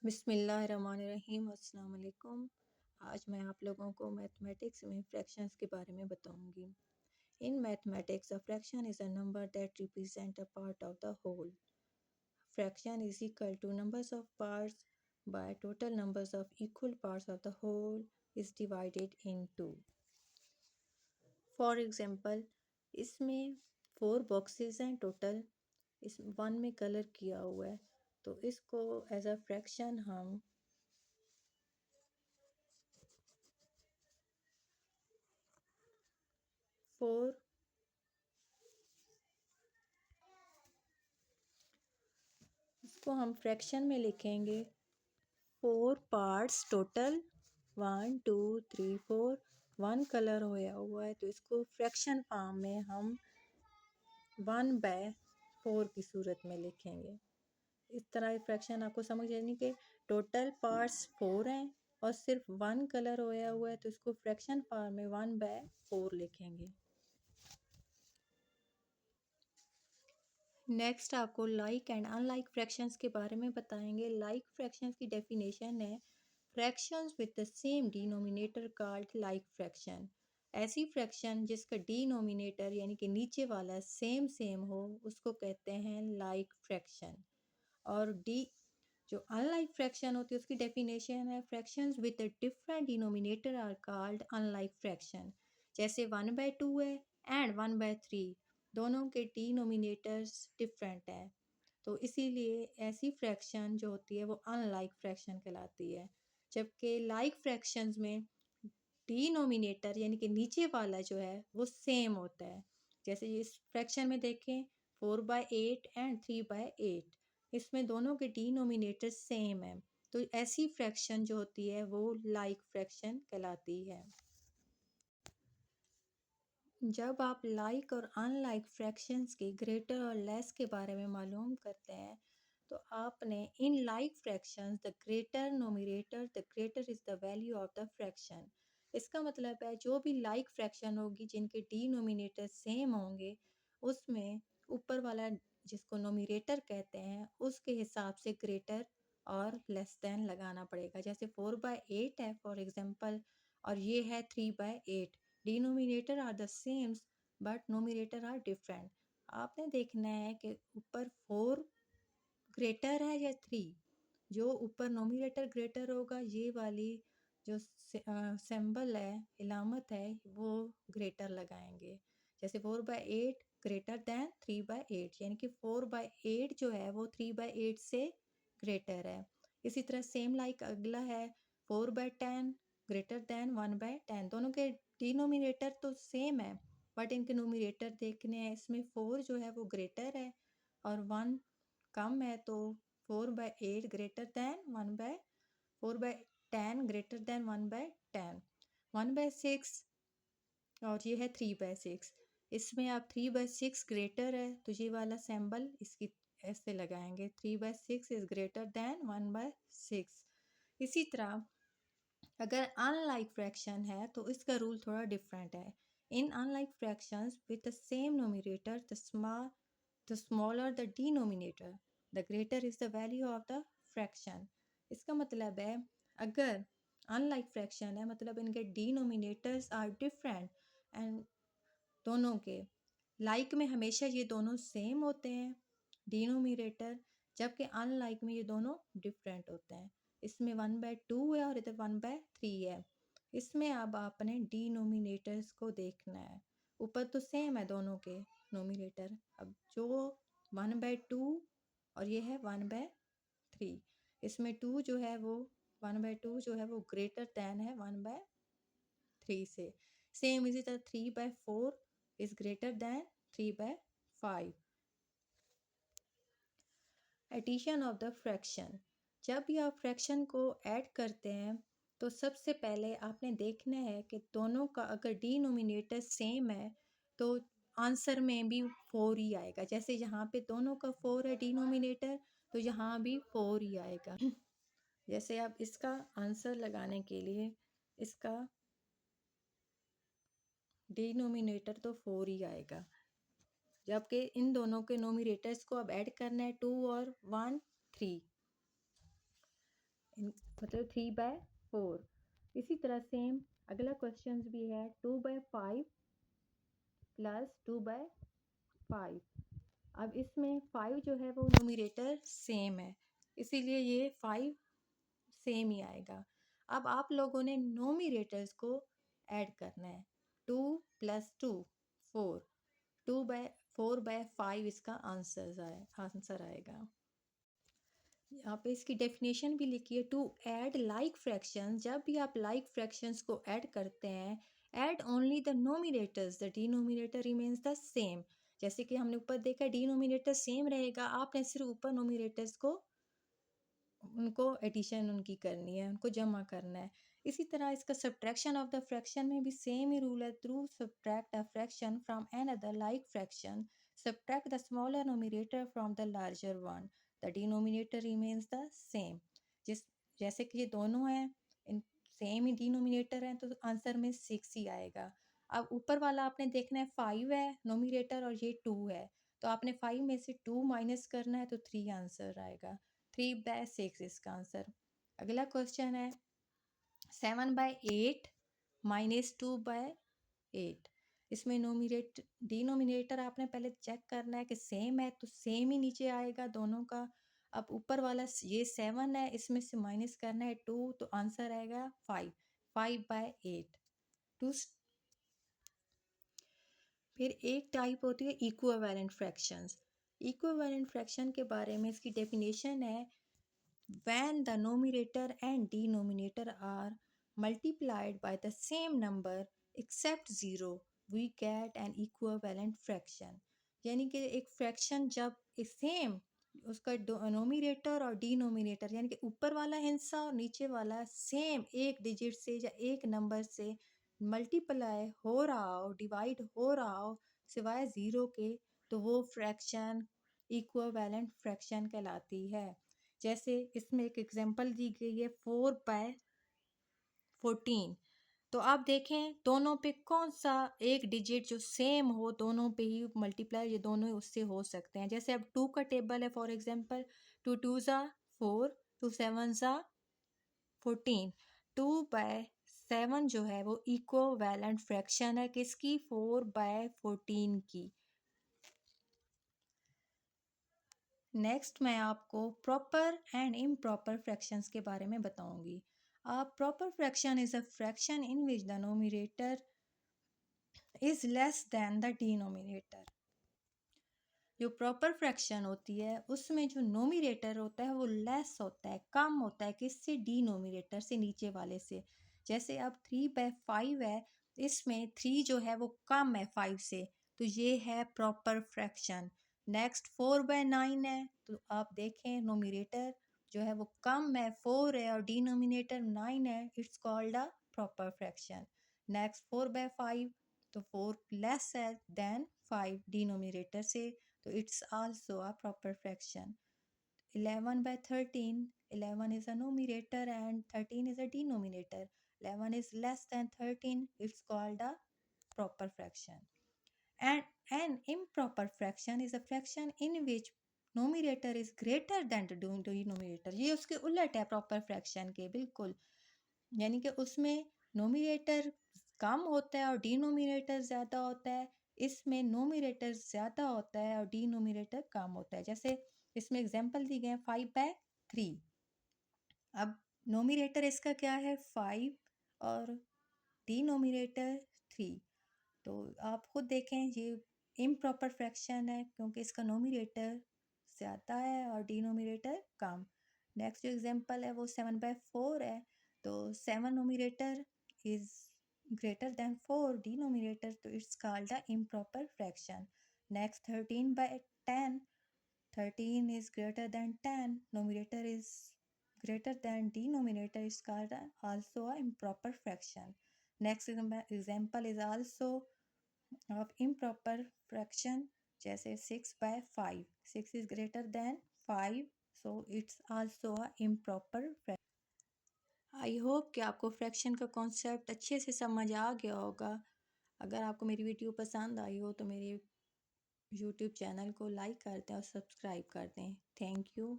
बिस्मिल्लाहिर्रहमानिर्रहीम अस्सलाम वालेकुम। आज मैं आप लोगों को मैथमेटिक्स में फ्रैक्शंस के बारे में बताऊंगी। In mathematics a fraction is a number that represent a part of the whole. Fraction is equal to numbers of parts by total numbers of equal parts of the whole is divided into. For example, इसमें 4 boxes हैं total. इस one में colour किया हुआ है, तो इसको as a fraction हम 4 इसको हम फ्रैक्शन में लिखेंगे। 4 पार्ट्स टोटल 1 2 3 4। वन कलर होया हुआ है, तो इसको फ्रैक्शन फॉर्म में हम 1/4 की सूरत में लिखेंगे। इस तरह फ्रैक्शन आपको समझ यानी कि टोटल पार्ट्स 4 हैं और सिर्फ वन कलर होया हुआ है, तो इसको फ्रैक्शन फॉर्म में 1/4 लिखेंगे। नेक्स्ट आपको लाइक एंड अनलाइक फ्रैक्शंस के बारे में बताएंगे। लाइक फ्रैक्शंस की डेफिनेशन है fractions with the same denominator called like fraction. ऐसी फ्रैक्शन जिसका डिनोमिनेटर यानी कि नीचे वाला सेम सेम हो उसको कहते हैं लाइक फ्रैक्शन। और डी जो अनलाइक फ्रैक्शन होती है उसकी डेफिनेशन है fractions with the different denominator are called unlike fraction. जैसे 1/2 है एंड 1/3, दोनों के डिनोमिनेटर्स डिफरेंट है, तो इसीलिए ऐसी फ्रैक्शन जो होती है वो अनलाइक फ्रैक्शन कहलाती है। जबकि लाइक फ्रैक्शंस में डिनोमिनेटर यानी कि नीचे वाला जो है वो सेम होता है। जैसे इस फ्रैक्शन में देखें 4/8 एंड 3/8, इसमें दोनों के डिनोमिनेटर सेम है, तो ऐसी फ्रैक्शन जो होती है वो लाइक फ्रैक्शन कहलाती है। जब आप लाइक और अनलाइक फ्रैक्शंस के ग्रेटर और लेस के बारे में मालूम करते हैं, तो आपने in like fractions the greater nominator the greater is the value of the fraction. इसका मतलब है जो भी लाइक फ्रैक्शन होगी जिनके डिनोमिनेटर सेम होंगे, उसमें ऊपर वाला जिसको नोमिनेटर कहते हैं उसके हिसाब से ग्रेटर और लेस देन लगाना पड़ेगा। जैसे 4/8 है फॉर एग्जांपल, और ये है 3/8। Denominator are the same but numerator are different. आपने देखना है कि ऊपर 4 ग्रेटर है या 3। जो ऊपर नोमिनेटर ग्रेटर होगा, ये वाली जो सिंबल है, इलामत है, वो ग्रेटर लगाएंगे। जैसे 4/8 ग्रेटर दैन 3/8, यानी कि 4/8 जो है वो 3/8 से ग्रेटर है। इसी तरह सेम लाइक अगला है 4/10 ग्रेटर दैन 1/10। दोनों के डिनोमिनेटर तो सेम है, बट इनके नोमिनेटर देखने हैं। इसमें 4 जो है वो ग्रेटर है और 1 कम है, तो 4/8 ग्रेटर दैन 4/10 ग्रेटर दैन 1/10। 1/6 और ये है 3/6। इसमें आप 3/6 ग्रेटर है, तो ये वाला सिंबल इसकी ऐसे लगाएंगे, 3/6 इज ग्रेटर दैन 1/6। इसी तरह अगर अनलाइक फ्रैक्शन है तो इसका रूल थोड़ा डिफरेंट है। In unlike fractions with the same numerator the smaller the denominator the greater is the value of the fraction. इसका मतलब है अगर अनलाइक फ्रैक्शन है मतलब इनके डिनोमिनेटर्स आर डिफरेंट एंड दोनों के लाइक में हमेशा ये दोनों सेम होते हैं डिनोमिनेटर, जबकि अनलाइक में ये दोनों डिफरेंट होते हैं। इसमें 1/2 है और इधर 1/3 है। इसमें अब आपने डिनोमिनेटर्स को देखना है। ऊपर तो सेम है दोनों के नोमिनेटर, अब जो 1/2 और ये है 1/3, इसमें 2 जो है वो 1/2 जो है वो ग्रेटर दैन है 1/3 से। सेम इसी तरह 3/4 is greater than 3/5। Addition of the fraction. जब भी आप फ्रैक्शन को ऐड करते हैं तो सबसे पहले आपने देखना है कि दोनों का अगर डिनोमिनेटर सेम है तो आंसर में भी 4 ही आएगा। जैसे यहाँ पे दोनों का 4 है डिनोमिनेटर, तो यहाँ भी 4 ही आएगा। जैसे आप इसका आंसर लगाने के लिए इसका डिनोमिनेटर तो 4 ही आएगा, जबकि इन दोनों के नोमिनेटर्स को अब ऐड करना है 2 और 1 3। मतलब 3/4। इसी तरह सेम अगला क्वेश्चन भी है 2/5 प्लस 2/5। अब इसमें 5 जो है वो न्यूमरेटर सेम है, इसीलिए ये 5 सेम ही आएगा। अब आप लोगों ने नोमिनेटर्स को ऐड करना है। 2 + 2 4, 4/5 इसका आंसर आएगा। यहाँ पे इसकी डेफिनेशन भी लिखी है, टू ऐड लाइक फ्रैक्शंस। जब भी आप लाइक फ्रैक्शंस को ऐड करते हैं, add only the nominators, the denominator remains the same. जैसे कि हमने ऊपर देखा डिनोमिनेटर सेम रहेगा, आपने सिर्फ ऊपर नोमिनेटर्स को उनको एडिशन उनकी करनी है, उनको जमा करना है। इसी तरह इसका सब्ट्रैक्शन ऑफ द फ्रैक्शन में भी सेम ही रूल है। Through subtract a fraction from another like fraction, subtract the smaller nominator from the larger one, the denominator remains the same. जैसे कि ये दोनों हैं, इन सेम ही डिनोमिनेटर हैं, तो आंसर में 6 ही आएगा। अब ऊपर वाला आपने देखना है 5 है नोमिनेटर और ये 2 है, तो आपने 5 में से 2 माइनस करना है, तो 3 आंसर आएगा। 3/6 इसका आंसर। अगला क्वेश्चन है 7/8 माइनस 2/8। इसमें डिनोमिनेटर आपने पहले चेक करना है कि सेम है, तो सेम ही नीचे आएगा दोनों का। अब ऊपर वाला ये 7 है, इसमें से माइनस करना है 2, तो आंसर आएगा 5। 5/8। टू फिर एक टाइप होती है इक्विवेलेंट फ्रैक्शंस। इक्विवेलेंट फ्रैक्शन के बारे में इसकी डेफिनेशन है, when the numerator and denominator are multiplied by the same number except 0, we get an equivalent fraction। यानी कि एक फ्रैक्शन जब सेम उसका नोमिनेटर और डिनोमिनेटर यानी कि ऊपर वाला हिस्सा और नीचे वाला सेम एक डिजिट से या एक नंबर से मल्टीप्लाई हो रहा हो, डिवाइड हो रहा हो सिवाय ज़ीरो के, तो वो फ्रैक्शन इक्विवेलेंट फ्रैक्शन कहलाती है। जैसे इसमें एक एग्जांपल दी गई है 4/14। तो आप देखें दोनों पे कौन सा एक डिजिट जो सेम हो, दोनों पे ही मल्टीप्लाई ये दोनों उससे हो सकते हैं। जैसे अब 2 का टेबल है, फॉर एग्जांपल 2 2 ज़ा 4, 2 7 ज़ा 14। 2/7 जो है वो इक्विवेलेंट फ्रैक्शन है किसकी, 4/14 की। नेक्स्ट मैं आपको प्रॉपर एंड इम्प्रॉपर फ्रैक्शंस के बारे में बताऊंगी। Proper fraction is a fraction in which the nominator is less than the denominator. जो प्रॉपर फ्रैक्शन होती है उसमें जो नोमिनेटर होता है वो लेस होता है, कम होता है किससे, डिनोमिनेटर से, नीचे वाले से। जैसे अब 3/5 है, इसमें 3 जो है वो कम है 5 से, तो ये है प्रॉपर फ्रैक्शन। नेक्स्ट 4/9 है, तो आप देखें नोमिनेटर जो है वो कम है 4 है और डिनोमिनेटर 9 है, it's called a proper fraction. Next 4/5, तो 4 लेस है देन 5 डिनोमिनेटर से, so it's also a proper fraction. 11/13, 11 is a numerator and 13 is a denominator. 11 is less than 13, it's called a proper fraction. And an improper fraction is a fraction in which numerator is greater than the denominator। ये उसके उलट है proper fraction के, बिल्कुल। यानी कि उसमें nominator कम होता है और डिनोमिनेटर ज़्यादा होता है, इसमें नोमिनेटर ज़्यादा होता है और डिनोमिनेटर कम होता है। जैसे इसमें एग्जांपल दी गए हैं 5/3। अब नोमिनेटर इसका क्या है 5 और डिनोमिनेटर 3, तो आप खुद देखें ये इम्प्रॉपर फ्रैक्शन है क्योंकि इसका नोमिनेटर ज़्यादा है और डिनोमिनेटर कम। नेक्स्ट जो एग्जांपल है वो 7/4 है, तो 7 numerator is greater than 4 denominator, तो it's called a improper fraction. Next 13/10, 13 is greater than 10, numerator is greater than denominator, is called also a improper fraction. Next example is also of improper fraction, जैसे 6/5, 6 is greater than 5, so it's also a improper fraction। I hope कि आपको fraction का concept अच्छे से समझ आ गया होगा। अगर आपको मेरी वीडियो पसंद आई हो तो मेरे यूट्यूब चैनल को लाइक कर दें और सब्सक्राइब कर दें। Thank you.